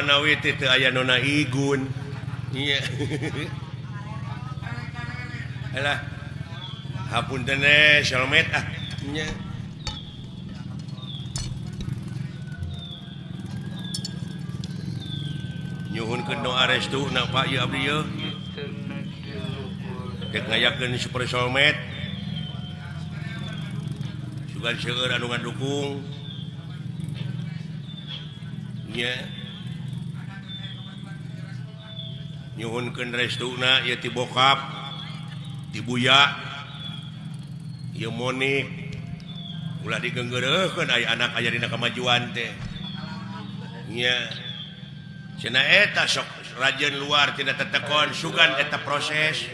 mana wit itu aya nona igun iya alah hapunten shalmet nya nyuhunkeun doa restu na Pak ieu abdi ieu dek ngayakeun super shalmet sugan seueur anu ngadukung nya nyuhunkeun restuna ieu ti bokap ti buya ieu monik ulah digeunggeureukkeun aya anak aya dina kamajuan teh nya cenah eta sok rajeun luar tina tetekon sugan eta proses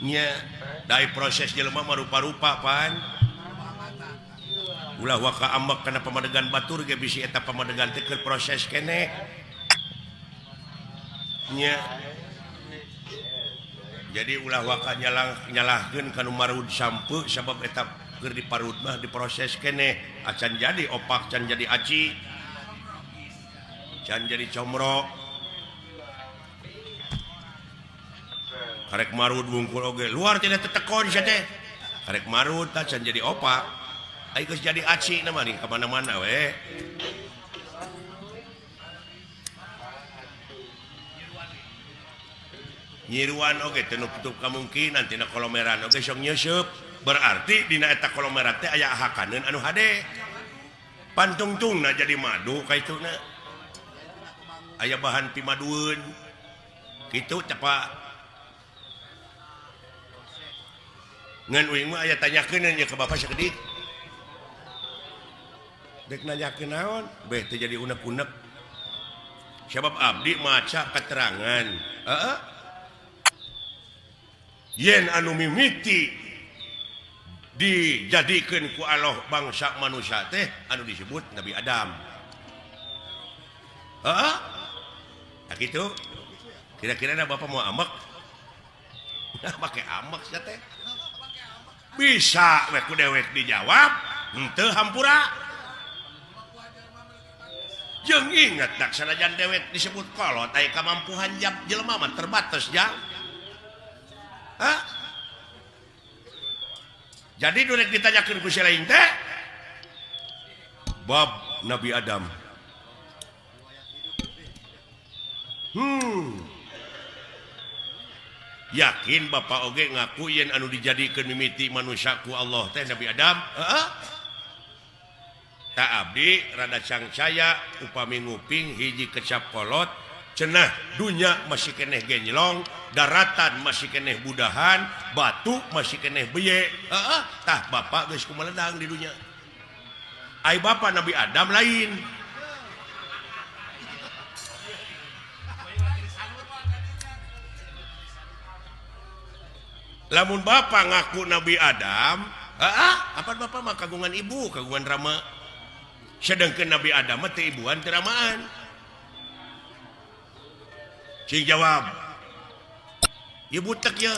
nya dari proses jelema mah rupa-rupa pan ulah waka ambek kana pamadegan batur ge bisi eta pamadegan teh keur proses keneh nya jadi ulah waka nyalahkeun kanu marud sampe sabab eta keur diparut mah diproses keneh acan jadi opak can jadi aci can jadi comro karek marud wungkul oge luar tina tetekon sia teh karek marud tah can jadi opak ai geus jadi aci na mah ka mana-mana we nyiruan oge teu nutup kamungkinan tina kolomeran oge sok nyeusup berarti dina eta kolomeran teh aya ahakaneun anu hade pantungtungna jadi madu kaituna aya bahan pimadueun kitu teh Pak ngan uing mah aya tanyakeun nya ka Bapak sakedik dek nanyakeun naon beh teh jadi unek-unek sabab abdi maca keterangan heeh yen anu mimiti dijadikeun ku Allah bangsa manusia teh anu disebut Nabi Adam heeh tak kitu kira-kira Bapak mau amek make amek sia teh bisa we ku dewek dijawab henteu hampura jeung inget dak sanajan dewek disebut kolot aya kamampuhan jelema mah terbatas jang hah jadi durek ditanyakeun ku si lain teh bab Nabi Adam yakin Bapak oge ngaku yen anu dijadikeun mimiti manusia ku Allah teh Nabi Adam heeh ta abdi rada cangcaya upami nguping hiji kecap kolot cenah dunya masih keneh genjlong daratan masih keneh budahan batu masih keneh beye heeh tah Bapak geus kumaledang di dunya ai Bapak Nabi Adam lain lamun Bapak ngaku Nabi Adam apa Bapak mah kagungan ibu kagungan rama sedangkan Nabi Adam mah teu ibuan teu ramaan cing jawab ieu butek ya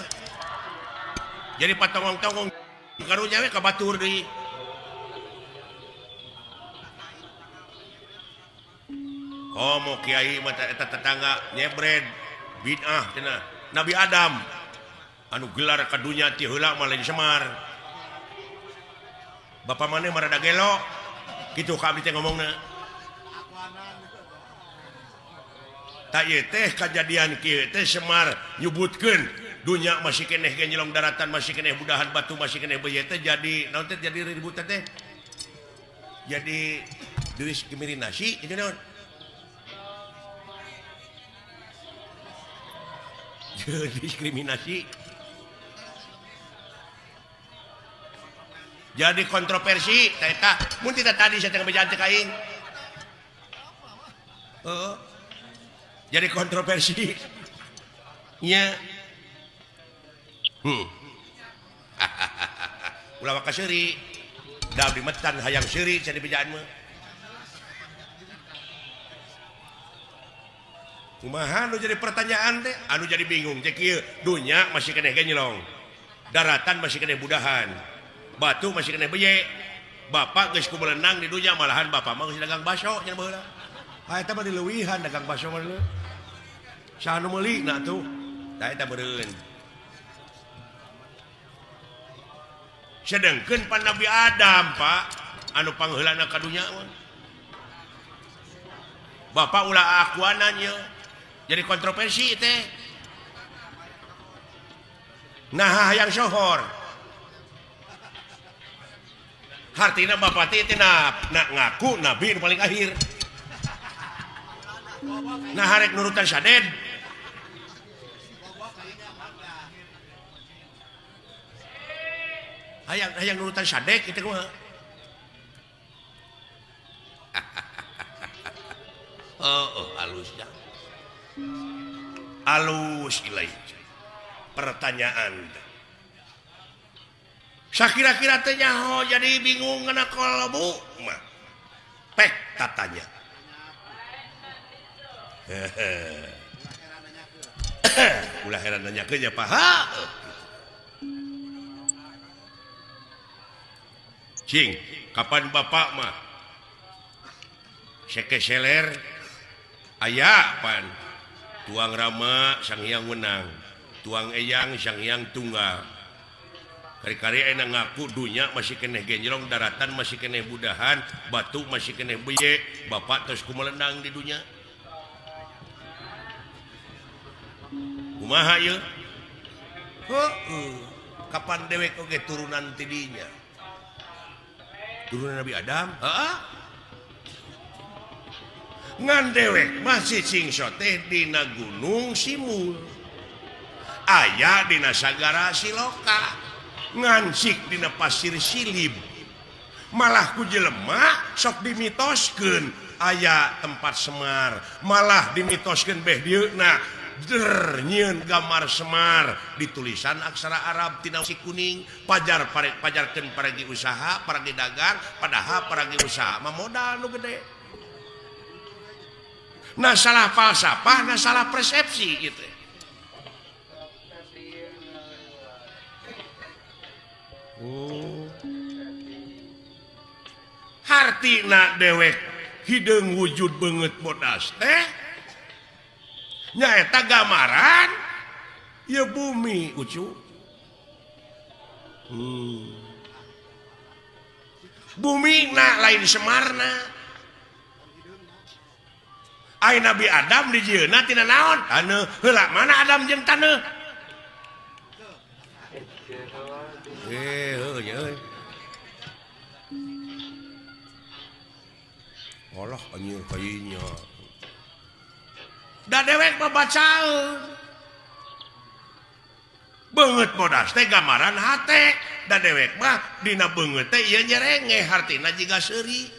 jadi patongong-tongong karunya we ka batur deui komo kiai mah eta tetangga nyebred bid'ah cenah Nabi Adam anu gelar ka dunya ti heula mah lain Semar Bapak maneh marada gelo kitu ka abdi teh ngomongna ta ieu teh kajadian kieu teh Semar nyebutkeun dunya masih keneh genjlong daratan masih keneh budahan batu masih keneh beye teh jadi naon teh jadi ribut teh jadi diskriminasi itu naon diskriminasi jadi kontroversi eta mun tidak tadi saya tengah bejaan teh kaing jadi kontroversi nya ulah waka seuri da abdi metan hayang seuri cenah bejaan mah kumaha anu jadi pertanyaan teh anu jadi bingung teh kieu dunya masih keneh genjlong daratan masih keneh budahan batu masih keneh beye Bapak geus kumelenang di dunya malahan Bapak mah geus dagang baso nya baheula eta mah dileuwihan dagang bakso mah leuh. Saha nu meuli na tuh. Da eta beureun. Sedengkeun pan Nabi Adam, Pak, anu pangheulana ka dunya mah. Bapak ulah akuananya jadi kontroversi teh. Nah, yang sohor. Hartina bapak teh nak ngaku nabi nu paling akhir. Nah, harek nurutan saded. Hayang nurutan sadek itu kumaha? Halusnya. Halus ilai. Pertanyaan. Sakira-kira teh nyaho jadi bingung ngana kolbu mah. Pek katanya. Ulah heran nanyakeun nya paha. Cing, kapan bapak mah? Seke seler aya pan. Tuang Rama Sang Hyang Wenang, Tuang Eyang Sang Hyang Tunggal. Kari-kari aya ngaku dunya masih keneh genjrong, daratan masih keneh budahan, batu masih keneh beye, bapak terus kumelendang di dunya. Kumaha ieu? Kapan dewek oge turunan ti dinya? Turunan Nabi Adam? Heeh. Ngan dewek masih singso teh dina Gunung Simul. Aya dina Sagara Siloka. Ngansik dina Pasir Silib. Malah ku jelema sok dimitoskeun aya tempat Semar. Malah dimitoskeun beh dieuna nyieun gambar Semar ditulisan aksara Arab tina si kuning, pajarkeun paragi usaha, paragi dagang, padahal paragi usaha mah modal nu gede. Nah salah falsafah, nah salah persepsi gitu. Hartina dewek hideung wujud beungeut bodas teh nyaeta gambaran ya bumi ucu. Bumi na lain Semarna. Ai Nabi Adam di jieuna tina naon? Taneuh. Heula mana Adam jeung taneuh? Heuh euy. Allah anjir kayunya. Da dewek babacaeun. Beungeut bodas teh gambaran hate. Da dewek mah dina beungeut teh ieu nyerenge hartina jiga seuri.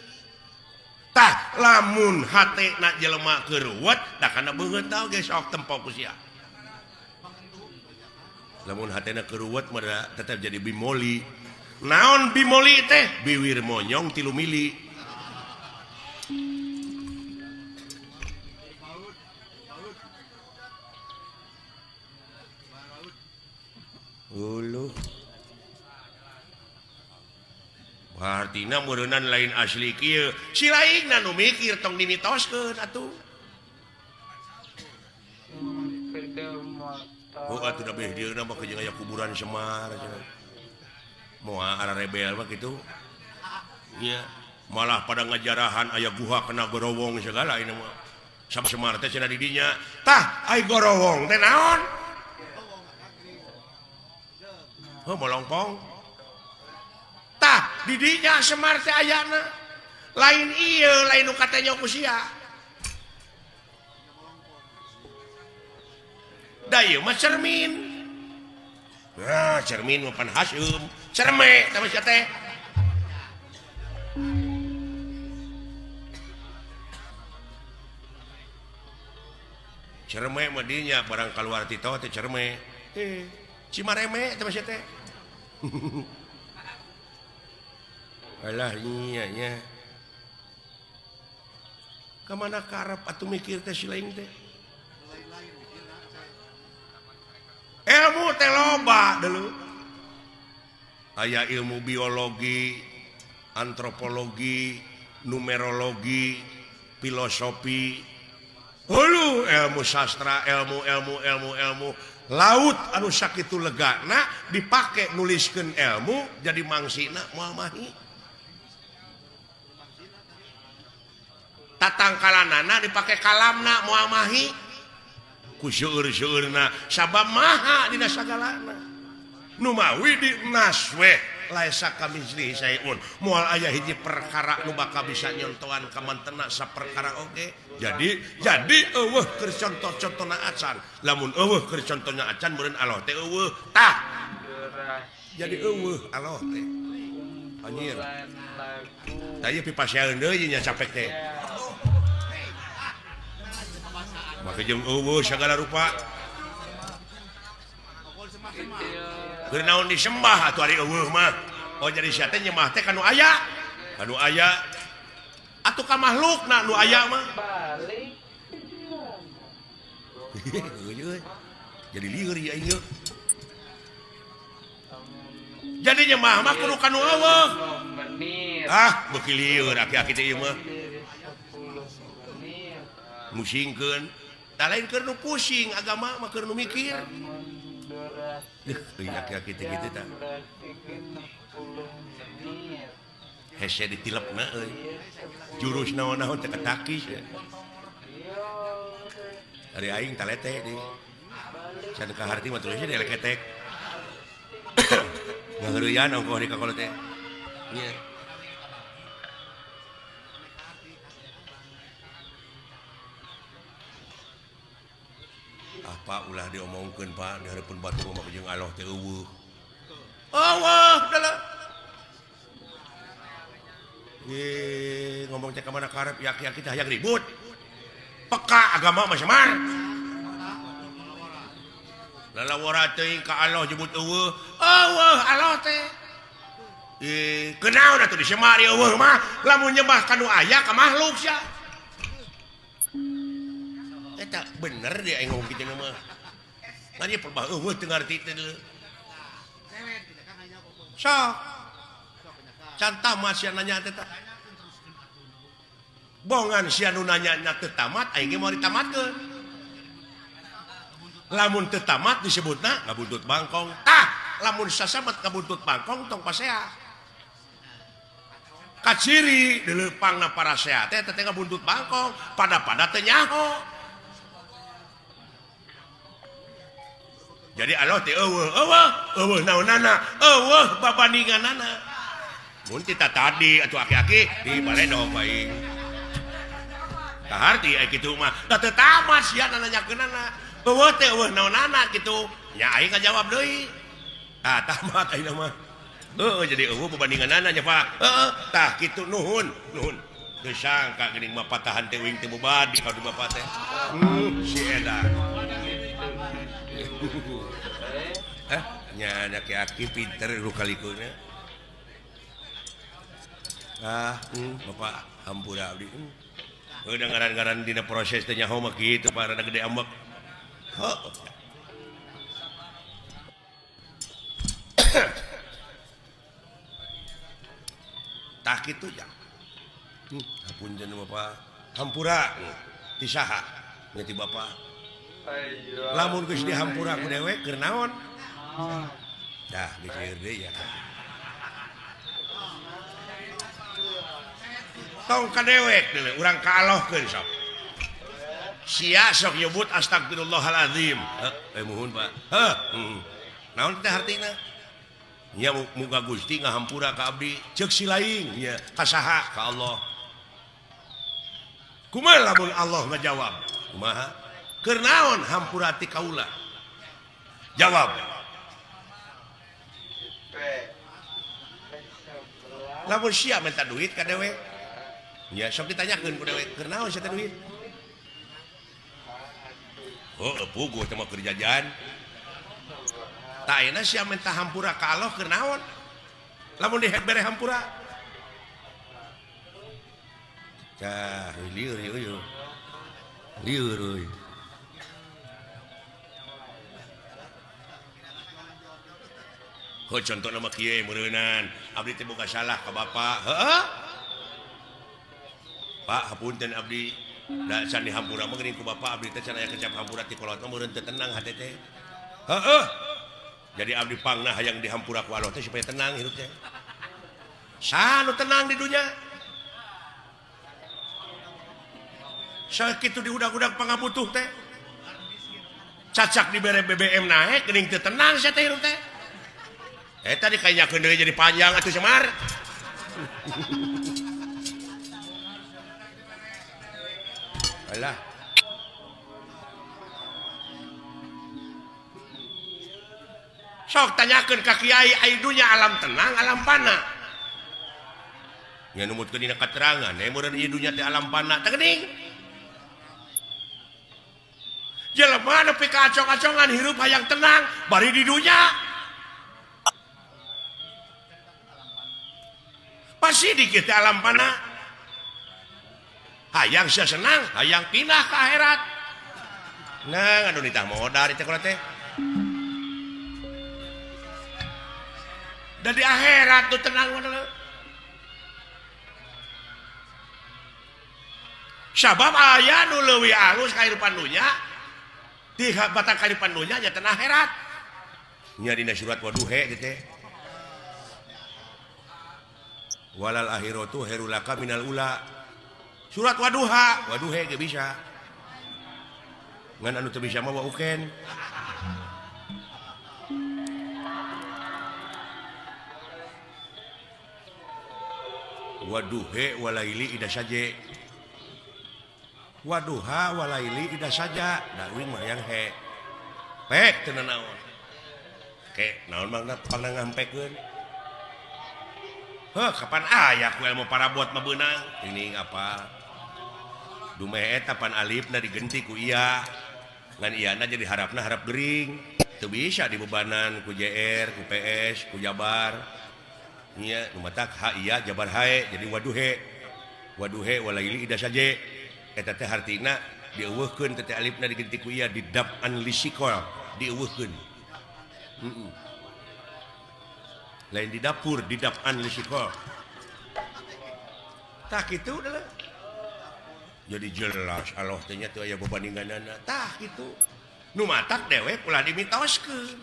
Tah lamun hatena jelema keuruwet da kana beungeut tah ge sok tempo ku sia. Lamun hatena keuruwet mah tetep jadi bimoli. Naon bimoli teh? Biwir monyong 3 mili. Uluh. Artina meureunnan lain asli kieu. Si laingna nu mikir tong dimitoskeun atuh. Oh atuh da beh dieuna mah jeung aya kuburan Semar cenah. Moal ara rebel mah kitu. Iya, malah pada ngajarahan aya guha kena gorowong segala ini mah. Sam Semar teh cenah di dinya. Tah ai gorowong teh naon? Heuh molongpong. Tah di dinya Semar teh ayana. Lain ieu, lain nu katanya ku sia. Da ieu mah cermin. Nah, cermin mah pan Hasyum. Cerme tah sia teh. Cerme mah dinya barang kaluar ti teh cerme. Cimareme teh sia teh. Alah nya nya. Ka mana karep atuh mikir teh si lain teh? Ilmu teh loba deuleu. Aya ilmu biologi, antropologi, numerologi, filosofi hulu ilmu sastra ilmu laut anu sakitu legana dipakai nuliskeun ilmu jadi mangsina moal mahi tatangkalanana dipakai kalamna moal mahi ku seueur-seueurna sabab maha dina sagalana nu mawi di naswe laisa kamizli sayun moal aya hiji perkara nu bakal bisa nyontohan ka mantena saperkara oge jadi eueuh keur contoh-contohna acan lamun eueuh keur contohna acan meureun Allah teh eueuh tah jadi eueuh Allah teh anjir tah ieu pipasiaeun deui nya capek teh maka jeung eueuh sagala rupa keur naon disembah atuh ari eueuh mah oh jadi sia teh nyembah teh kanu aya atuh ka makhlukna nu aya mah jadi lieur ya ieu jadi nyembah mah kudu kanu eueuh beuki lieur aki-aki teh ieu mah musingkeun tah lain keur nu pusing agama mah keur nu mikir aki-aki teh kitu tah hese ditilepna euy jurus naon-naon teh katakis ari aing talete di can ka harti mah tulisnya deleketek ngaheureyan ongkoh di kakolo teh nya apa ulah diomongkeun Pak di hareupeun batur mah jeung Allah teh eueuh Allah dalah ngomong teh ka mana karep yaki-yaki teh hayang ribut peka agama mah samar lalawara teuing ka Allah nyebut eueuh Allah teh kenaon atuh disemari eueuh mah lamun nyembah kanu aya ka makhluk sia eta bener dia aing ngomong kitu mah ngan ieu perbah eueuh teu ngarti teh sok can tamat sia nanya teh tah bongan sia nu nanya nya teu tamat aing ge mau ditamatkeun lamun teu tamat disebutna ngabuntut bangkong tah lamun sasabat ngabuntut bangkong tong pasea kaciri dileupangna para sea teh teh ngabuntut bangkong pada teu nyaho jadi Allah teh eueuh naonana eueuh babandinganana mun kita tadi atuh aki-aki di baledog bae kaharti aya kitu mah da teu tamat sia nanyakeunana eueuh teh eueuh naonana kitu nya aing ngajawab deui tamat ayeuna mah jadi eueuh babandinganana nya Pak tah kitu nuhun teu sangka geuning mah patahan teh wing teh bobadi ka Bapak teh si edan nya aki-aki pinter lu kalikuna Bapak hampura abdi udah ngaran-ngaran dina proses teh nyaho mah kitu para gede ambek tah kitu ja hapunten Bapak hampura ti saha nya ti Bapak lamun geus dihampura ku dewek keur naon dah dikir deui ya tong ka dewek deui urang kaallohkeun sok sia sok nyebut astagfirullahalazim muhun Pak naon teh artina nya muga Gusti ngahampura ka abdi ceuk si laing nya ka saha ka Allah kumaha lamun Allah ngajawab kumaha keur naon hampura ti kaula jawab lamun sia minta duit ka dewek ya sok ditanyakeun ku dewek keur naon sia teh duit puguh teh mah keur jajan tah ayeuna sia minta hampura ka Allah keur naon lamun dibere hampura tah lieur euy lieur euy contoh nama kieu meureunan abdi teh boga salah ka Bapak Pak hapunten abdi da can dihampura mah geuning ku bapak abdi teh can aya kecap hampura ti kolot mah meureun teu tenang hate teh. Heeh. Jadi abdi pangnah hayang dihampura ku Allah teh supaya tenang hirup teh. Sanu tenang di dunya. Sakitu di udag-udag pangabutuh teh. Cacak dibere BBM naik geuning teu tenang sia teh hirup teh. Eta dikanyakeun deui jadi panjang atuh Semar. Alah. Sok tanyakeun ka kiai ai dunya alam tenang alam pana. Nya numutkeun dina katerangan meureun ieu dunya teh alam pana teh geuning. Jelema nepi ka acong-acongan hirup hayang tenang bari di dunya. Pasti dikit alam pana. Hayang sia senang, hayang pindah ke akhirat. Nah, anu ditah modal teh kula teh. Da di akhirat tuh tenang mana. Sabab aya nu leuwih alus kahirupan dunya. Di batang kahirupan dunya nya teh akhirat. Nya dina surat Waduhe teh. Walal akhiratu khairulaka minal ula. Surat Waduha, Waduhe ge bisa. Ngan anu teu bisa mah wauken. Waduhe walaili ida saje. Waduha walaili ida saja. Da uing mah yang he. Pek teu naon. Ke naon mangna pangna ngampekeun. Heuh, kapan aya ku ilmu parabot mah beunang? Ini apa? Dumeh eta pan alifna digenti ku iya. Ngan iyana jadi harapna harap gering. Teu bisa dibebanan ku JR, ku PS, ku Jabar. Nya nu matak ha iya Jabar hae jadi waduhe. Waduhe walaili ida saje. Eta teh hartina dieuweuhkeun teh alifna digenti ku iya didab'an lisikol, dieuweuhkeun. Lain di dapur didab'an lisikol. Tah kitu da. Jadi jelas Allah teh nya teu aya babandinganana. Tah kitu. Nu matak dewek ulah dimitoskeun.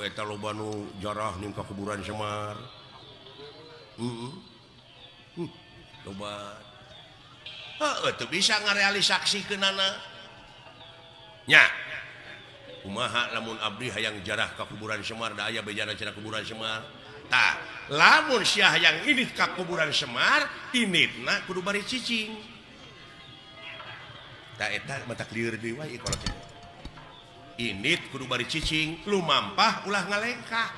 Eta loba nu jarah ning ka kuburan Semar. Loba. Heuh teu bisa ngarealisasikeunana. Nya. Kumaha lamun abdi hayang jarah ka kuburan Semar da aya bejana cenah kuburan Semar. Tah, lamun sia hayang init ka kuburan Semar, initna kudu bari cicing. Tah eta mata lieur deui wae kolot teh. Init kudu bari cicing, lumampah ulah ngalengkah.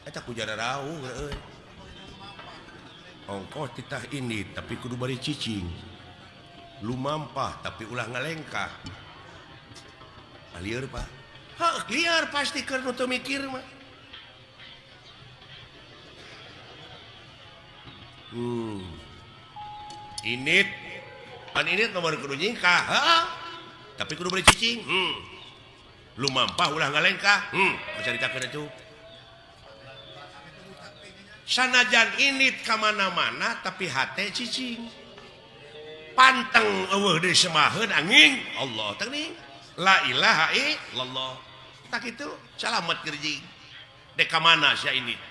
Eta ku jara rawuh euy. Ongkoh titah init tapi kudu bari cicing. Lumampah tapi ulah ngalengkah. Lieur Pak. Heuh, lieur pasti keur nu teu mikir mah. Init. Pan init nomor kudu nyingkah. Heeh. Tapi kudu beli cicing. Lumampah ulah ngalengkah. Caritakeun atuh. Sanajan init ka mana-mana tapi hate cicing. Panteng eueuh deui semaheun angin. Allah teh ning. La ilaha illallah. Tak kitu salamet kerjing. Dek ka mana sia init?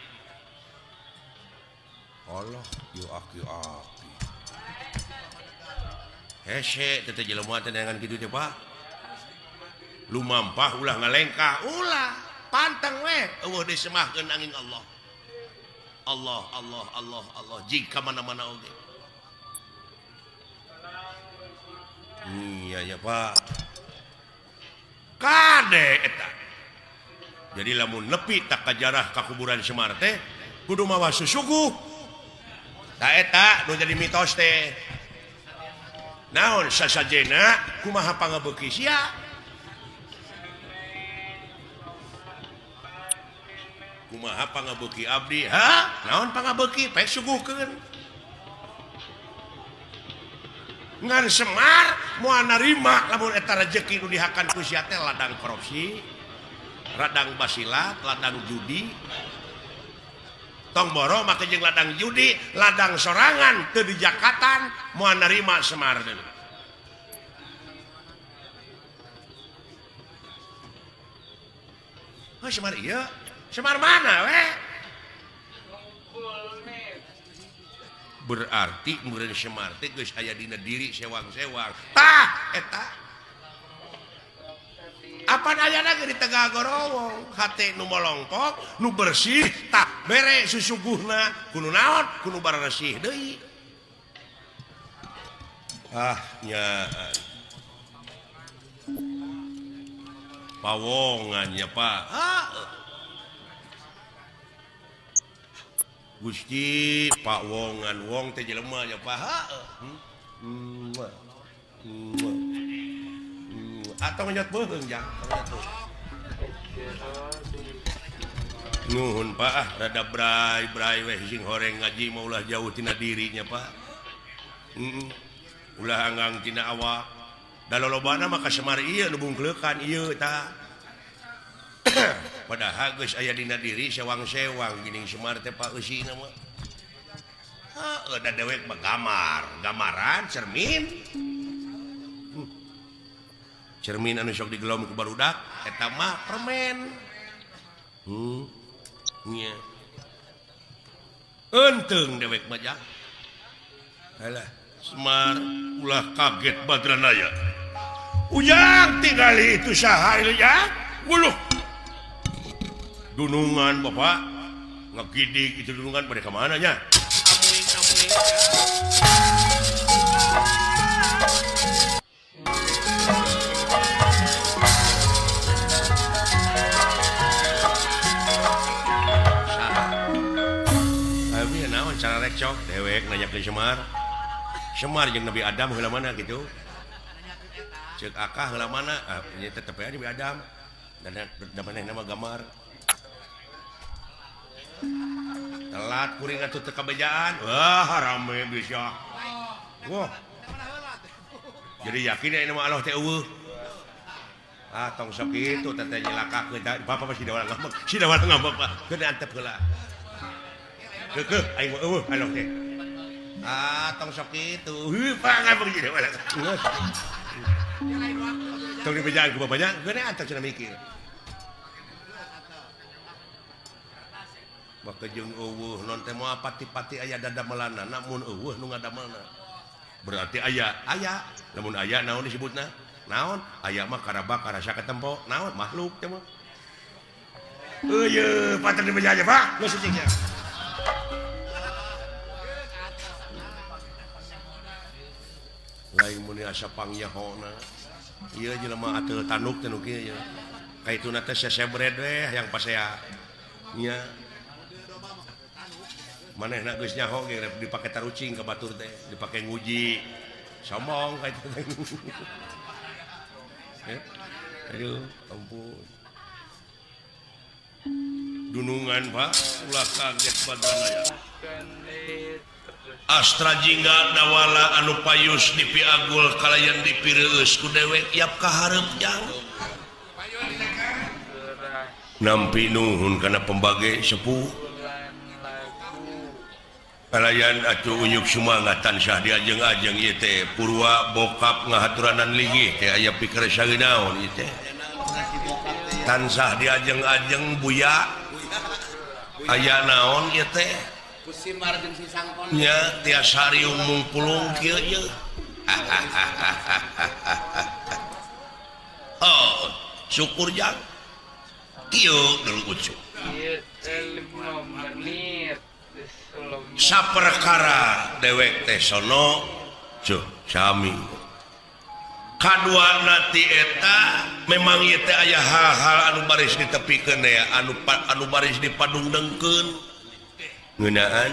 Allah yu aki-aki. Hese teh jelema teh dengan kitu teh Pak. Lumampah ulah ngalengkah, ulah pantang we eueuh disemahkeun angin Allah. Allah Allah Allah Allah jika mana-mana oge. Iya ya Pak. Kade eta. Jadi lamun nepi tak kajarah ka kuburan Semar teh kudu mawa susuguh. Tah eta nu jadi mitos teh. Naon sasajena kumaha pangabeuki sia? Kumaha pangabeuki abdi? Ha? Naon pangabeuki? Pek suguhkeun. Ngan Semar moal narima lamun eta rezeki nu dihakan ku sia teh ladang korupsi, ladang basilat, ladang judi. tong boro make jeung ladang judi ladang sorangan teu dijakatan moal narima Semar deui. Oh Semar ieu Semar mana we berarti meureun Semar teh geus aya dina diri sewang-sewang tah eta apan ayana ge di Tegah Gorowong hate nu molongkok nu bersih tah bere susuguhna kudu naon kudu baresih deui nyaan pawongan nya Pak Gusti Pak Wongan wong teh jelema nya Pak atau nyot beuheung jang nuhun Pak rada brai weh sing horeng ngaji mah ulah jauh tina dirinya Pak ulah anggang tina awak da lolobana mah ka Semar ieu nu bungkleukan ieu tah padahal geus aya dina diri sewang-sewang geuning Semar teh Pak eusina mah da dewek mah gamaran cermin cermin anu sok digelom ku barudak eta mah permen nya enteung dewek mah jah alah Semar ulah kaget badranaya ujang tinggali itu saha ieu ya uluh dunungan Bapak ngagidik itu dunungan pada kemana nya amuing abi naon cara rekcok dewek nanya ke Semar jeung Nabi Adam heula mana gitu ceuk akah heula mana nya tetep aya Nabi Adam dan manehna mah gamar telat kuring atuh teu kabejaan wah rame bisa wah jadi yakin ya mah Allah teh eueuh tong sok kitu teh nyelakakeun Bapak masih dawala ngambek Pak keun antep heula keukeuh aing mah eueuh Allah teh tong sok kitu Pak ngambek jadi dawala tong dibejaan ku bapaknya keun antep cenah mikir maka jeung eueuh non teh moal pati-pati aya dadamelanna namun eueuh nu ngadamelna berarti aya lamun aya naon disebutna naon aya mah karaba karasa ketempo naon makhluk teh mah eueuh paten dibejaja Pak geus cicingnya lain mun asa pangyahona ieu jelema ateul tanuk teh nu kieu kaituna teh sesebred we yang pasea nya manehna geus nyaho ge dipake tarucing ka batur teh dipake nguji sombong ka itu aduh ampun dunungan Pak ulah kaget badanaya Astra jingga dawala anu payus dipiagul kalayan dipireus ku dewek yap kahareup jang nampi nuhun kana pembage sepuh kalayan atuh unyuk sumangat tansah diajeng-ajeng ieu teh purwa bokap ngahaturanan linggih teh aya pikir saeunaon ieu teh tansah diajeng-ajeng buya aya naon ieu teh kusimar jeung si sangkon nya tiasa hari umum pulung kieu ye oh syukur jang kieu deuleu ucuk ieu teh 5 menit saperkara dewek teh sono cuh sami kadua nanti eta memang ieu teh aya hal-hal anu baris ditepikeun ya anu baris dipadungdengkeun ngeunaan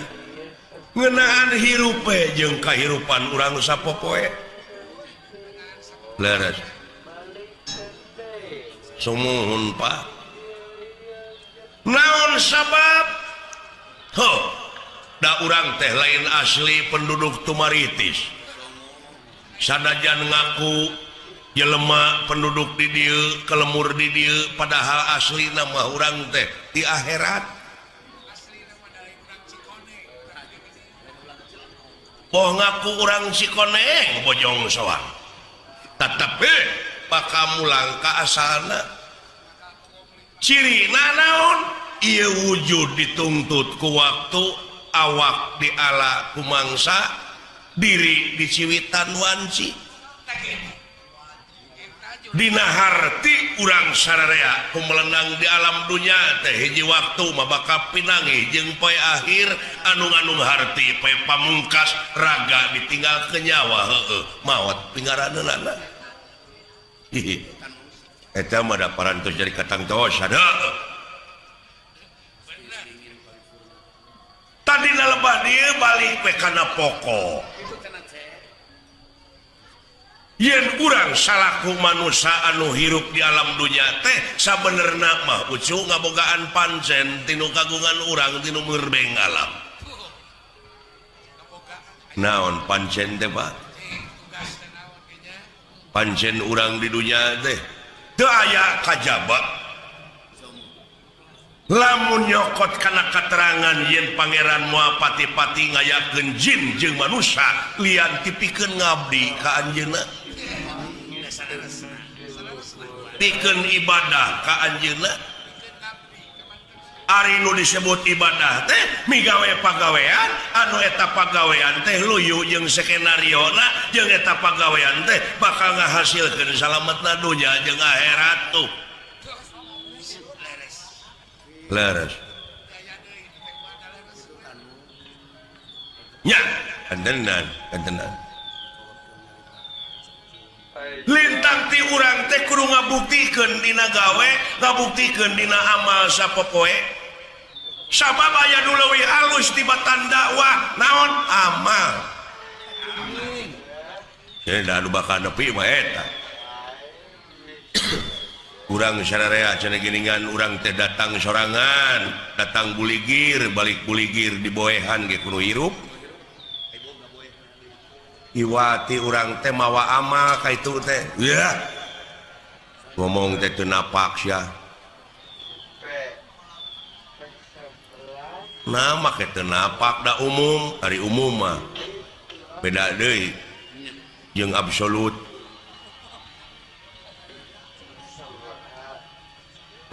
hirup jeung kahirupan urang sapopoe leres sumuhun Pak naon sabab da urang teh lain asli penduduk Tumaritis sanajan ngaku jelema penduduk di dieu kelemur di dieu padahal asli nama urang teh di akhirat ngaku orang Cikoneng bojong soang tetapi kamu langka asana ciri naon ia wujud dituntut ku waktu awak di ala kumangsa diri di Ciwitan Wanci dina harti urang sararea kumelenang di alam dunia teh hiji waktu mabaka pinangi jeung poe akhir anu-anu harti poe pamungkas raga ditinggal ke nyawa maot pingaraneunana eta mah da parantos jadi katangtos ada tadi lebah dia balik pe kana pokok yen urang salaku manusia anu hirup di alam dunia teh sabenerna mah ucu ngabogaan pancen tinu kagungan urang tinu merbeng alam naon pancen teh Pak pancen urang di dunia teh teu aya kajaba lamun nyokot kana katerangan yen pangeran moal pati-pati ngayakeun jin jeung manusia lian tipikeun ngabdi ka anjeunna pikeun ibadah ka anjeunna ari nu disebut ibadah teh migawe pagawean anu eta pagawean teh luyu jeung skenariona jeung eta pagawean teh bakal ngahasilkeun salametna dunya jeung akhirat tuh leres nya kantenan lintang ti urang teh kudu ngabuktikeun dina gawe ngabuktikeun dina amal sapopoe sabab aya nu leuwih alus tibatan dakwah naon amal cenah anu bakal nepi mah eta urang sararea cenah geuningan urang teh datang sorangan datang buligir balik buligir di boehan ge kudu hirup iwati urang teh mawa amal ka itu teh ya ngomong teh teu napak sia nah make teu napak da umum ari umum mah beda deui jeung absolut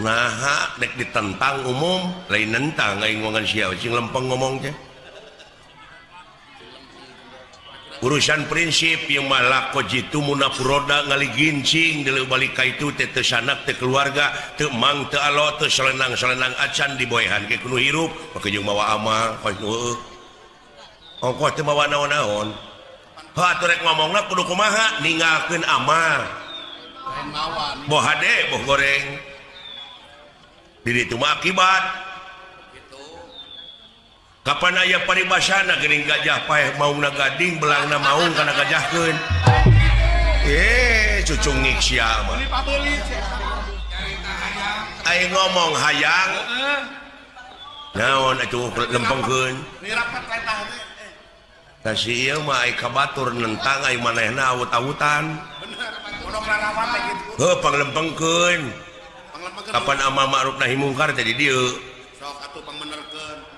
nah dek ditentang umum lain nentang aing ngomongan sia cing lempeng ngomong teh urusan prinsip yang malah kojitu munafuroda ngali gincing dulu balik ka itu teh teu sanak teh keluarga teu mang teu alo teu selenang acan di boehan ke kudu hirup make jeung mawa amal heueuh ongkoh teu mawa naon-naon ha atuh rek ngomongna kudu kumaha ninggalkeun amal boh hade boh goreng di ditu mah akibat kapan aya paribasana geuning gajah paeh maungna gading belangna maung kana gajahkeun cucung ngik sia mah aya ngomong hayang naon atuh lempengkeun tah si ieu mah ai kabatur nentang ai manehna awut-awutan heuh panglempengkeun kapan amal ma'ruf nahi mungkar teh di dieu sok atuh pangmenerkeun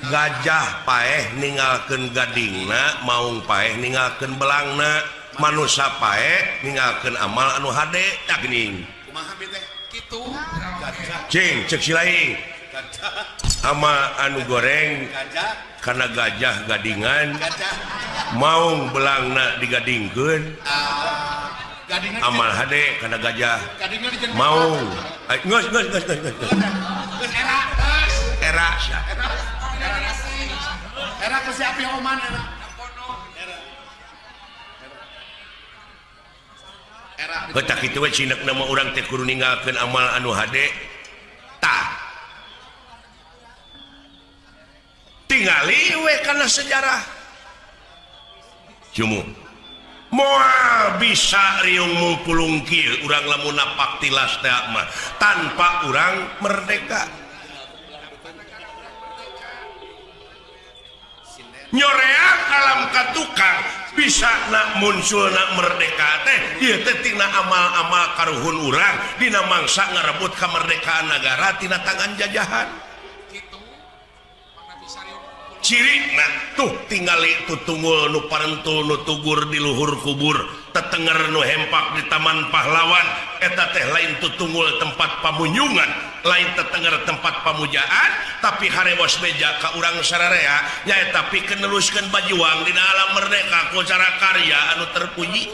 gajah paeh ninggalkeun gadingna maung paeh ninggalkeun belangna manusia paeh ninggalkeun amal anu hade tak geuning kumaha teh kitu cing ceuk silaing amal anu goreng kana gajah gadingan maung belangna digadingkeun amal hade kana gajah maung geus era ku siapa yang oman era ketak kitu we cinekna mah urang teh kudu ninggalkeun amal anu hade tah tingali we kana sejarah jumu moal bisa riung mungkulung kieu urang lamun napak tilas teh mah tanpa urang merdeka nyoreak alam katukang bisa nak muncul nak merdeka teh ieu teh tina amal-amal karuhun urang dina mangsa ngarebut kemerdekaan negara tina tangan jajahan ciri tuh tinggali itu tunggul nu parentul nu tugur di luhur kubur tetenger nu hempak di Taman Pahlawan eta teh lain tuh tunggul tempat pamunjungan lain tetenger tempat pamujaan tapi harewos beja ka urang sararea nyaeta pikeun neluskeun bajuang dina alam merdeka ku cara karya anu terpuji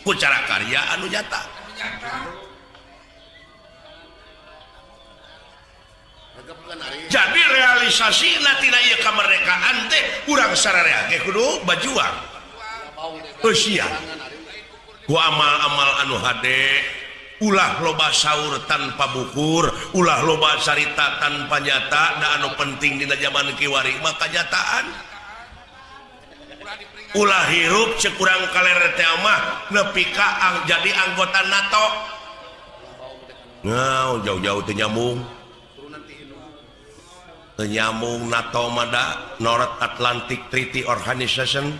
ku cara karya anu nyata. Jadi realisasi tina ieu kamerdekaan teh urang sararea ge kudu bajuang. Eusia. Ku amal-amal anu hade, ulah loba saur tanpa bukur, ulah loba carita tanpa nyata, da anu penting dina zaman kiwari mah kanyataan. Ulah hirup cek urang kalere teh mah nepi ka jadi anggota NATO. Ngau jauh-jauh teu nyambung. Nyambung NATO mada North Atlantic Treaty Organization,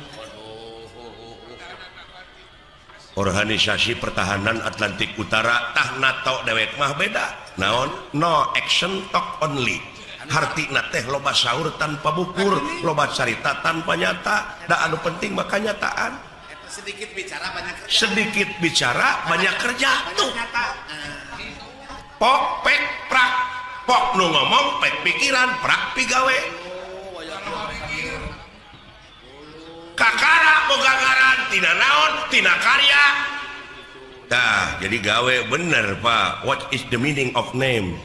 organisasi pertahanan Atlantik Utara. Tah NATO dewek mah beda naon no action talk only hartina teh loba saur tanpa bukur loba carita tanpa nyata da anu penting mah kanyataan. Sedikit bicara banyak kerja tuh pok pek prak pok nu ngomong pek pikiran prak pigawe kakara boga ngaran tina naon tina karya tah jadi gawe bener Pak. What is the meaning of name?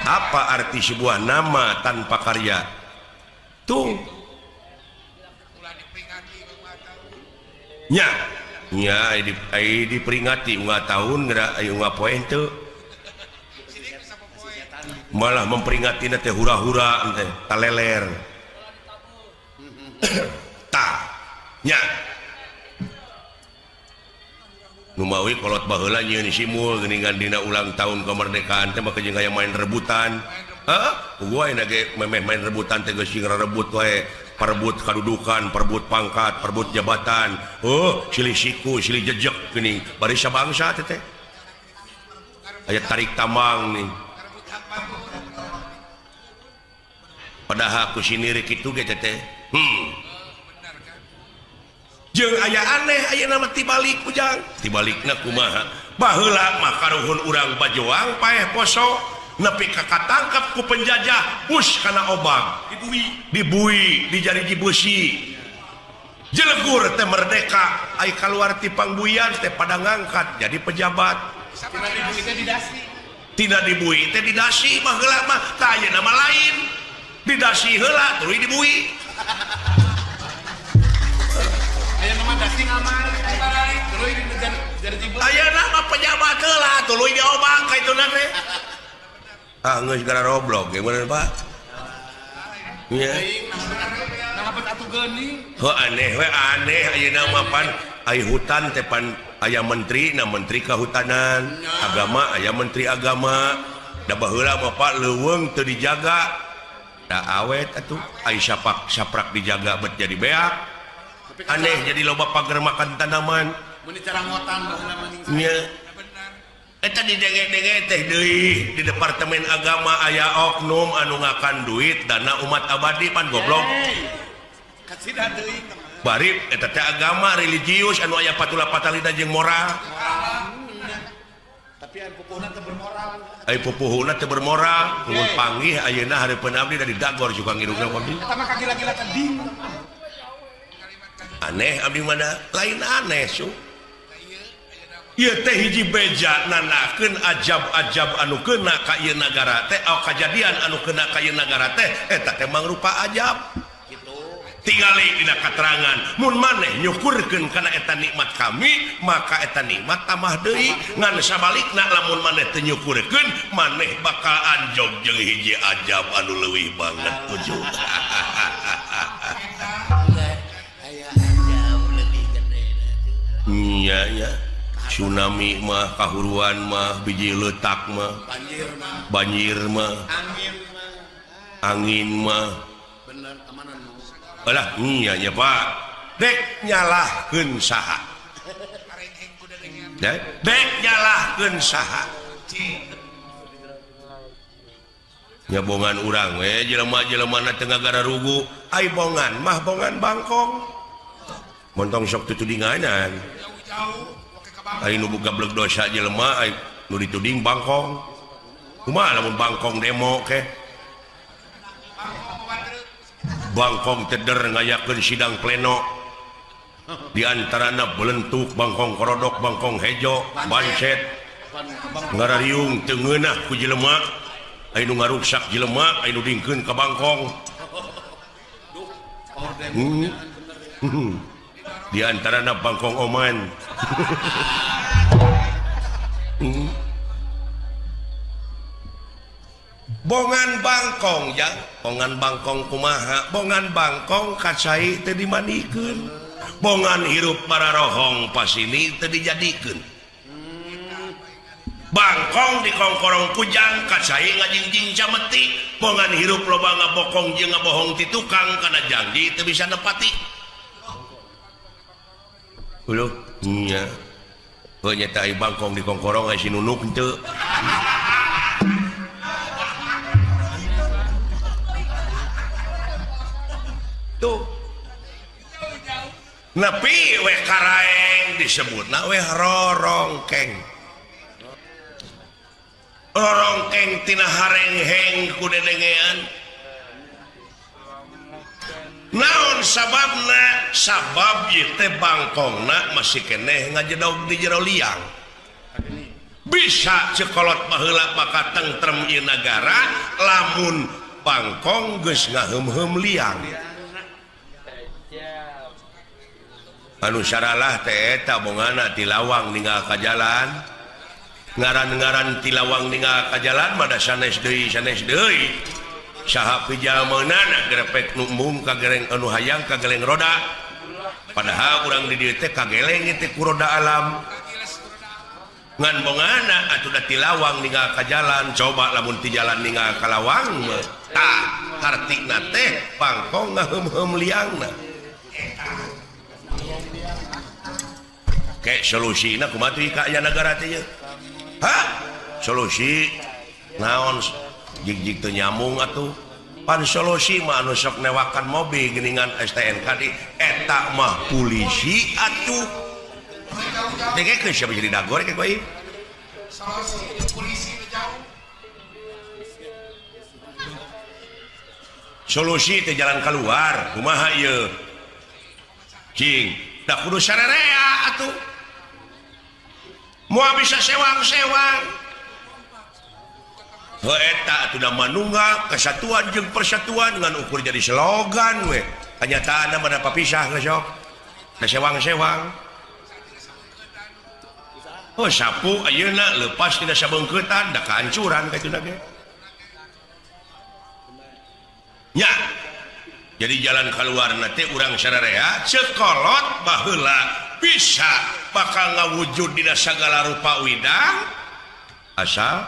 Apa arti sebuah nama tanpa karya tuh nya diperingati unggah tahun geura aya unggah poe teu malah memperingati teh hura-hura teh taleler tah nya nu mawi kolot baheula nyieun simul geuningan dina ulang tahun kemerdekaan teh mah jeung aya main rebutan gua aya ge main rebutan teh geus sing rebut wae perebut kadudukan perebut pangkat perebut jabatan silih siku silih jejeg geuning bari sabangsa teh aya tarik tambang nih padahal ku sinirik itu ge teh jeung aya aneh aya nama tibalik ujang tibalikna kumaha baheula mah karuhun urang bajoang paeh poso nepi ka katangkap ku penjajah bus kana obang dibui di jariji besi jelegur teh merdeka ai kaluar ti pangbuyan teh pada ngangkat jadi pejabat tidak dibui teh didasi mah heula mah tah aya nama lain didasi heula tuluy dibui aya nama dasi ngamal tuluy jariji besi aya nama pejabat heula tuluy diobang ka ituna teh geus gara roblok ge bener Pak nya ngapet atuh geuning aneh we aneh ayeuna mah pan aya hutan teh pan aya menteri na menteri kahutanan agama aya menteri agama da baheula mah Pak leuweung teu dijaga da awet atuh aya saprak dijaga bet jadi beak aneh jadi loba pager makan tanaman mun cara ngotan baheula mah nya eta didenge-denge teh deui di departemen agama aya oknum anu ngakan duit dana umat abadi pan goblok kasida deui bari eta teh agama religius anu aya patula patalina jeung moral tapi aya pupuhna teu bermoral aya pupuhna teu bermoral mun panggih ayeuna hareupeun abdi dari dagor juga ngirungna abdi eta mah kagila-gila tading aneh abdi mana lain aneh su ieu teh hiji beja nanakeun ajab-ajab anu keuna ka ieu nagara teh kajadian anu keuna ka ieu nagara teh eta teh mangrupa ajab kitu tingali dina katerangan mun maneh nyukurkeun kana eta nikmat kami maka eta nikmat tambah deui ngan sabalikna lamun maneh teu nyukurkeun maneh bakal anjog jeung hiji ajab anu leuwih banget tujuh aya ajab leuwih gede nya tsunami mah kahuruan mah biji letak mah banjir mah angin mah bener amanan mah alah iya nya Pak dek nyalahkeun saha dek nyalahkeun saha nyabongan urang jelema-jelema Tenggara rugu bongan mah bongan bangkong montong sok tutudinganan nu gablek dosa jelema nu dituding bangkong kumaha lamun bangkong demo ke bangkong teder ngayakeun sidang pleno diantarana belentuk bangkong korodok bangkong hejo bancet ngarariung teu ngeunah ku jelema anu ngaruksak jelema anu dingkeun ka bangkong di antarana bangkong oman bongan bangkong jang bongan bangkong kumaha bongan bangkong kacai teu dimanikeun bongan hirup para rohong pas ini teu dijadikeun bangkong di kongkorong kujang kacai ngajingjing cameti bongan hirup loba ngabokong jeung ngabohong ti tukang kana janji teu bisa nepati uluh nya nyata ai bangkong di kongkorong ai sinunuk henteu tuh nepi we karaeng disebutna we rorongkeng rorongkeng tina harengheng ku dedengean naon sababna sabab ieu teh bangkongna masih keneh ngajedog di jero liang bisa cekolot baheula maka tentrem ieu nagara lamun bangkong geus ngaheum-heum liang anu saralah teh eta bongana ti lawang ninggal ka jalan ngaran-ngaran ti lawang ninggal ka jalan mada sanes deui saha pijalmaana grepek numbung ka gereng anu hayang ka geleng roda padahal urang di dieu teh kageleng teh ku roda alam ngan bongana atuh da ti lawang ninggal ka jalan coba lamun ti jalan ninggal ka lawang tah hartina teh bangkong ngaheum-heum liangna kayak solusina kumaha teh ka aya nagara teh solusi naon jig-jig teu nyambung atuh pan solusi mah anu sok newakan mobil geuningan STNK di eta mah polisi atuh teh ke siapa jadi dagor ke bae solusi teh jalan keluar kumaha ieu cing da kudu sararea atuh moal bisa sewang-sewang eta atuh da manunggal kesatuan jeung persatuan ngan ukur jadi slogan we kanyataanna mah papisah geus sok da sewang-sewang sapu ayeuna leupas tina sabeungkeutan da kahancuran kitu ge nya jadi jalan keluarna teh urang sararea cekolot baheula bisa bakal ngawujud dina sagala rupa widang asal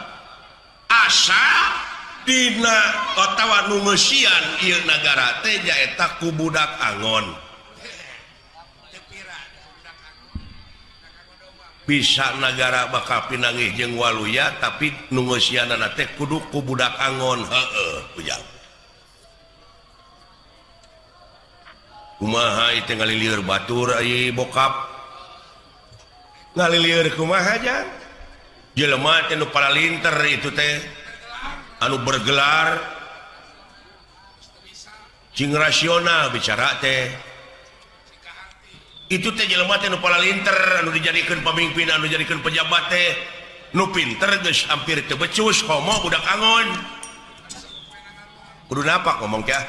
dina otawa nu meusian ieu nagara teh nyaeta ku budak angon bisa nagara bakal pinangih jeung waluya tapi nu meusianana teh kudu ku budak angon heueuh ujang kumaha itu ngalilir batur ai bokap ngalilir kumaha aja jelema teh nu paralinter itu teh anu bergelar cing rasional bicara teh itu teh jelema teh nu paralinter anu dijadikeun pamimpin anu dijadikeun pejabat teh nu pinter geus hampir teu becus komo budak angon kudu napa ngomong teh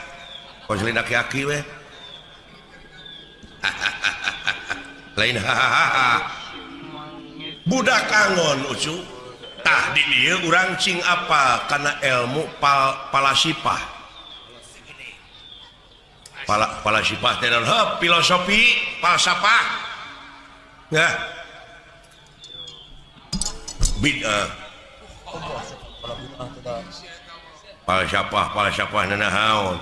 konselin aki-aki we lain hahaha budak angon ucu tah di dieu urang cing apa karena ilmu palasipah palasipah teh filosofi falsafah ya bid'ah falsafah nanahaun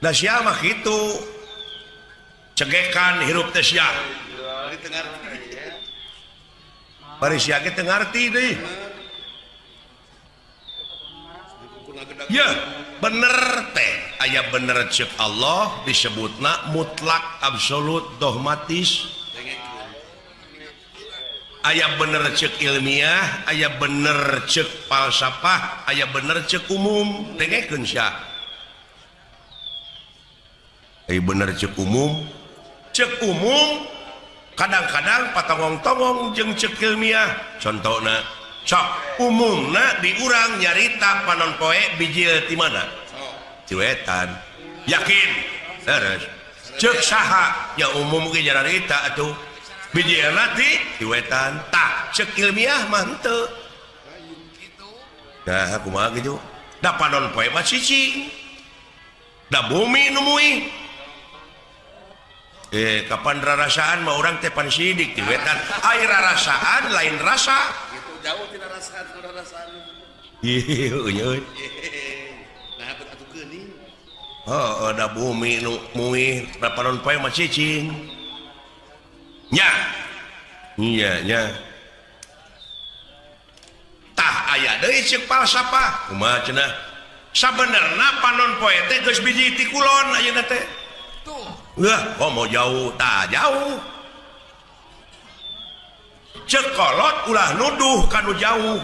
da sia mah kitu cegekan hirup teh sia bari sia ge teu ngarti deui ya bener teh aya bener cek Allah disebutna mutlak absolut dogmatis aya bener cek ilmiah aya bener cek falsafah aya bener cek umum dengekeun sia aya bener cek umum kadang-kadang patongong-tongong jeung cek ilmiah contohna sok umumna di urang nyarita panon poe bijil ti mana ti wetan yakin terus cek saha nya umum ge nyarita atuh bijilna ti wetan tah cek ilmiah mah henteu nah kumaha gitu da panon poe mah cicing da bumi nu muih kapan rarasaan mah urang teh pan sidik ti wetan ai rarasaan lain rasa jauh tina rasaan ieu euy nah atuh geuning da bumi nu muih da panon poe mah cicing nya iya nya tah aya deui ceuk falsafah kumaha cenah sabenerna panon poe teh geus biji ti kulon ayeuna teh tuh mau jauh tah jauh cek kolot ulah nuduh kanu jauh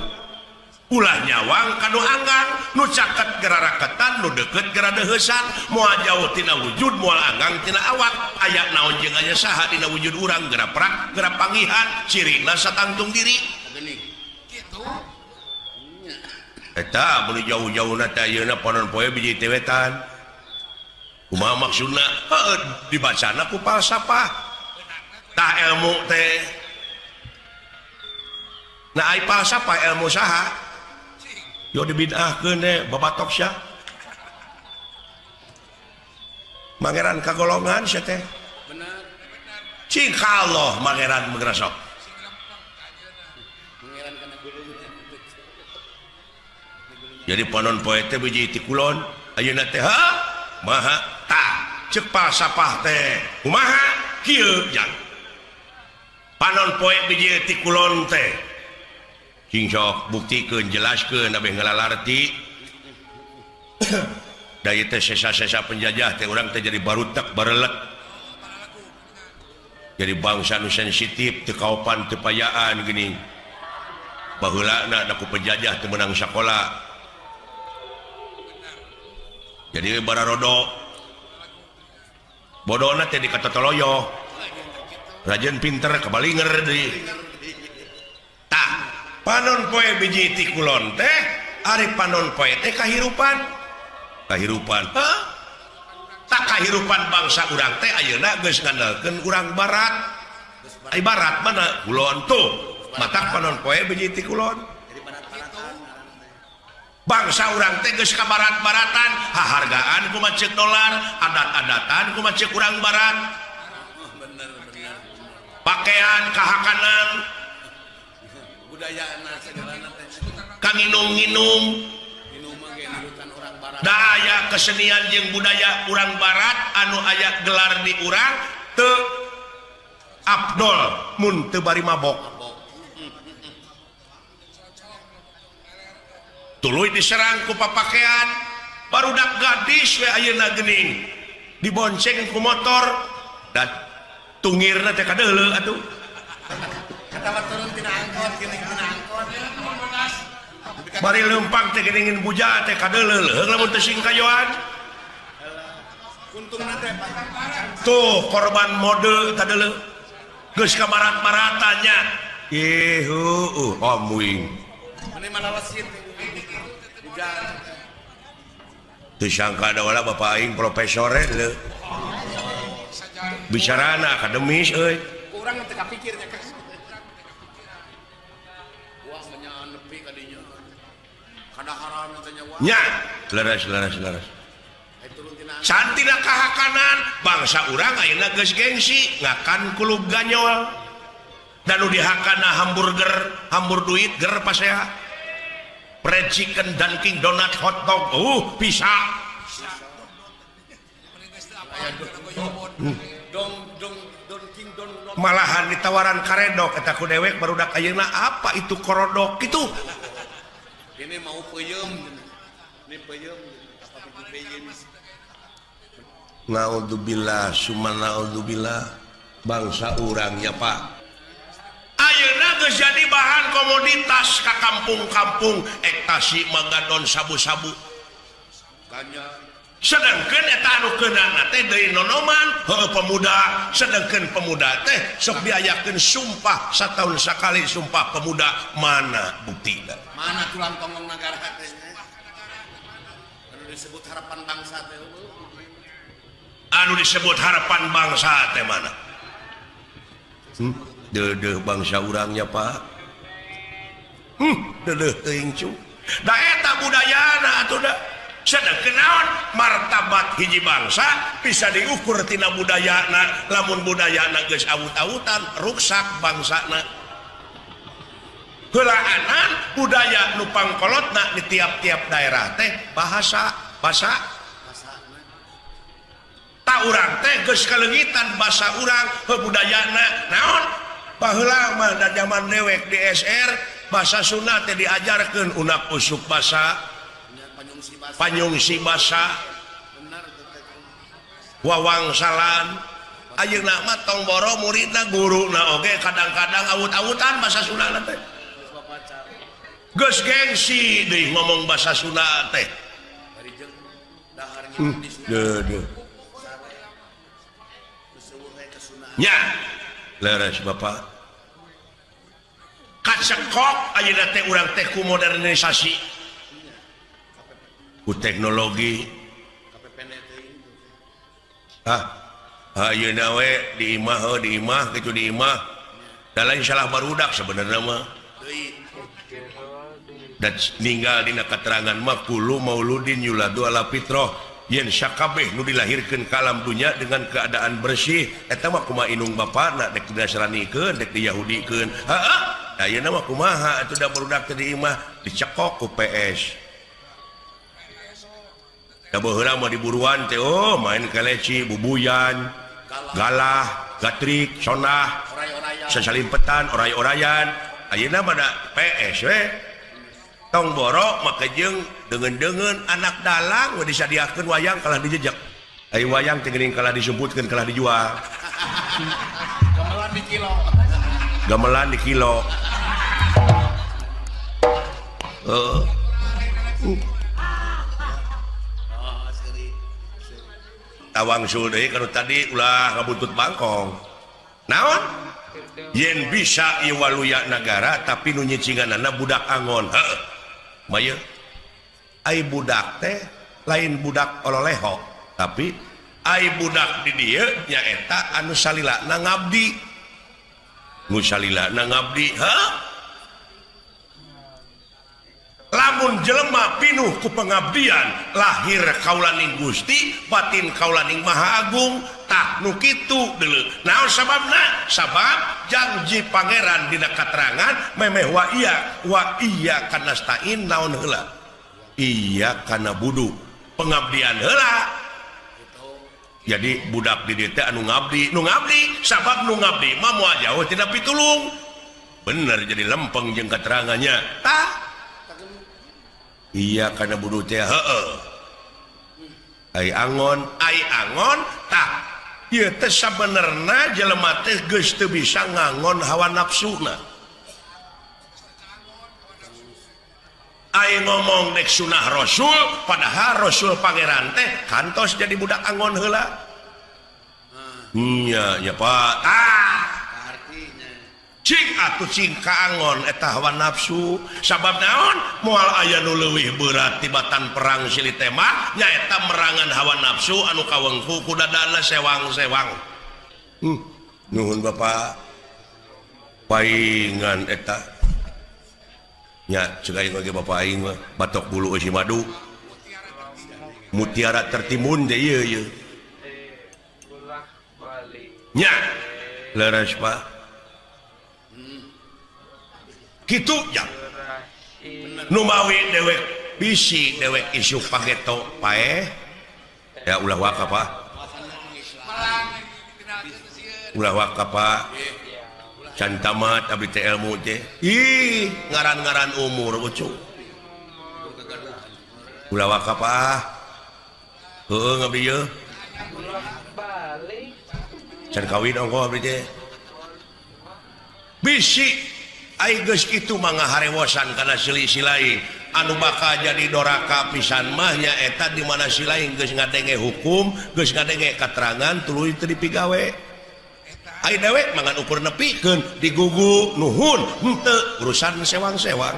ulah nyawang kanu anggang nu caket gera raketan nu deket gera deheusan moal jauh tina wujud moal anggang tina awak aya naon jeung aya saha dina wujud urang gera prak gera panggihan cirina satangtung diri kitu eta mun jauh-jauhna teh ayeuna panon poe biji teh wetan kumaha maksudna dibacana ku falsafah tah ilmu teh nah ai falsafah ilmu saha yo dibid'ahkeun teh babatok sia mangeran kagolongan sia teh bener cing Allah mangeran mengrasok mangeran kana gulung jadi panon poe teh biji ti kulon ayeuna teh maha tah ceuk falsafah teh kumaha kieu jang panon poe biji ti kulon teh cing sok buktikeun jelaskeun abeh ngalalarti da ieu teh sesa-sesa penjajah teh urang teh jadi barutek barelek jadi bangsa nu sensitif teu kaopan teu payaan geuning baheulana da ku penjajah teu meunang sakola jadi bararodo bodona teh dikatotoloyo rajen pinter kabalinger deui tah panon poe biji ti kulon teh ari panon poe teh kahirupan tak kahirupan bangsa urang teh ayeuna geus ngandalkeun urang barat ai barat mana kulon tuh matak panon poe biji ti kulon bangsa urang teh geus ka barat-baratan hahargaan kumaha ceuk dolar adat-adatan kumaha ceuk urang barat pakaian kahakanan kang nginum-nginum daya kesenian jeung budaya urang barat anu aya gelar di urang teu afdol mun teu bari mabok tuluy diserang ku papakean barudak gadis we ayeuna geuning dibonceng ku motor dan tungirna teh kadeuleu atuh turun tina angkot geuning tina angkot bari leumpang teh geuning buja teh kadeuleu leung lamun teu sing kayoan untungna teh tuh korban mode kadeuleu geus ka barat-baratannya omuing mane mana wasit bujan teu sangka da wala bapak aing profesor leuh bicarana akademis euy urang teu kapikir nya nya leres cantina kahakanan bangsa urang ayeuna geus gengsi ngakan kulub ganyol dan nu dihakana hambur duit ger pasea fried chicken Dunkin donut hot dog bisa malahan ditawaran karedok eta ku dewek barudak ayeuna apa itu korodok itu ini mau peuyeum Naudzubillah summa naudzubillah bangsa urangnya Pak ayeuna geus jadi bahan komoditas ka kampung-kampung ektasi magadon sabu-sabu sedangkan eta anu keunana teh deui nonoman heueuh pemuda sedangkan pemuda teh sok diayakeun sumpah sataun sakali sumpah pemuda mana buktina mana tulang tongong nagara teh anu disebut harapan bangsa teh anu disebut harapan bangsa teh mana deudeuh bangsa urangnya Pak deudeuh teuing cu da eta budayana atuh da sedangkan naon martabat hiji bangsa bisa diukur tina budayana lamun budayana geus awut-awutan ruksak bangsana heulaanan budaya nu pangkolotna di tiap-tiap daerah teh bahasa tak urang teh geus kaleugitan basa urang budayana naon baheula mah da zaman dewek di SR basa Sunda teh diajarkeun unak usuk basa panyungsi basa wawangsalan ayeuna mah tong boro muridna guruna oge kadang-kadang awut-awutan basa Sunda teh geus gengsi deui ngomong basa Sunda teh nya leres Bapak kacekok ayeuna teh urang teh ku modernisasi ku teknologi ayeuna we di imah kitu di imah da lain salah barudak sebenarnya mah dan ninggal dina keterangan mah kullu mauludin yuladu ala fitrah yen sakabeh nu dilahirkeun ka alam dunya dengan keadaan bersih eta mah kumaha inung bapana dek dinasranikeun dek diyahudikeun ayeuna mah kumaha atuh da barudak teh di imah dicekok ku PS da baheula mah diburuan teh main keleci bubuyan galah gatrik sonah sasalimpetan oray-orayan ayeuna mah da PS we tong borok make jeung deungeun-deungeun anak dalang we disadiakeun wayang kalah dijejak ai wayang teh geuning kalah disumputkeun kalah dijual gamelan di kilo tawangsul deui kana tadi ulah ngabutut bangkong naon yen bisa ieu waluya nagara tapi nu nyicinganana budak angon heuh maya ai budak teh lain budak ololeho tapi ai budak di dieu nyaeta anu salilana ngabdi nu salilana ngabdi heuh lamun jelema pinuh ku pengabdian lahir kaulaning Gusti batin kaulaning Maha Agung tah nu kitu deuleu naon sababna sabab janji pangeran dina katerangan memeh wa iya kana stain naon heula iya kana budu pengabdian heula jadi budak di dieu teh anu ngabdi sabab nu ngabdi mah moal jauh tina pitulung bener jadi lempeng jeung katerangannya tah iya karena budu teh heueuh ai angon tah ieu teh sabenerna jelema teh geus teu bisa ngangon hawa nafsuna ai ngomong dek sunah rasul padahal rasul pangeran teh kantos jadi budak angon heula nya Pak cing atuh cing kaangon eta hawa nafsu sabab naon moal aya nu leuwih berat tibatan perang silih teh mah nyaeta merangan hawa nafsu anu kawengku ku dadana sewang-sewang nuhun Bapak paingan eta nya ceuk aing ge Bapak aing mah batok bulu eusi madu mutiara tertimbun teh ieu nya leres Pak gitu ya numawi dewek bisi dewek isu pageto pae ya ulah waka Pak ulah waka Pak can tamat abdi teh ilmu teh ih ngaran-ngaran umur ucuk ulah wakaf ngabdi ye can kawin ongko abdi teh bisi ai geus kitu mangga harewosan kana silai-silai anu bakal jadi doraka pisan mah nya eta di mana silai geus ngadenge hukum geus ngadenge katerangan tuluy teu dipigawe ai dewek mangan ukur nepikeun digugu nuhun henteu urusan sewang-sewang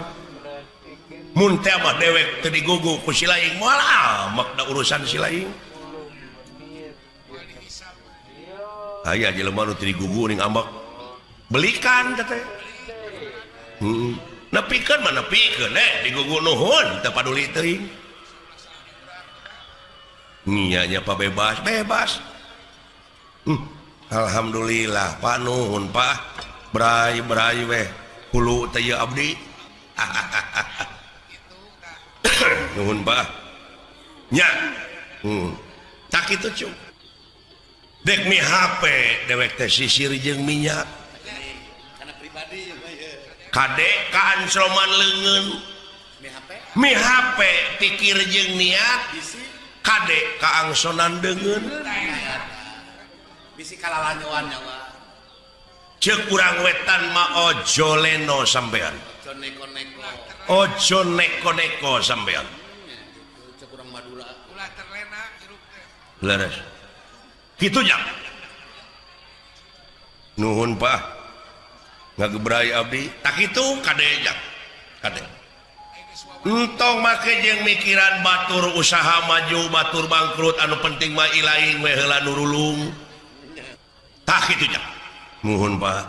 mun teh mah dewek teu digugu ku silai moal makna urusan silai aya jelema nu teu digugu ning ambek belikan teh nepikeun mah nepikeun digugu nuhun teu paduli teuing nya nya pa bebas alhamdulillah Pak nuhun Pak brai weh hulu teh ye abdi nuhun Pak nya tak kitu cu dek mi HP dewek teh sisir jeung minyak karena pribadi kadek kaansloman leungeun mi HP pikir jeung niat kadek kaangsonan deungeun bisi kalalanyuan nyawa ceuk urang wetan mah ojo leno sampean ojo neko-neko sampean ceuk urang Madura ulah terlena hirup teh leres kitu nya nuhun Pak ngagebrai abdi tak kitu kade jak kade entong make jeung mikiran batur usaha maju batur bangkrut anu penting mah ilaing we heula nurulung tak kitu jak nuhun Pak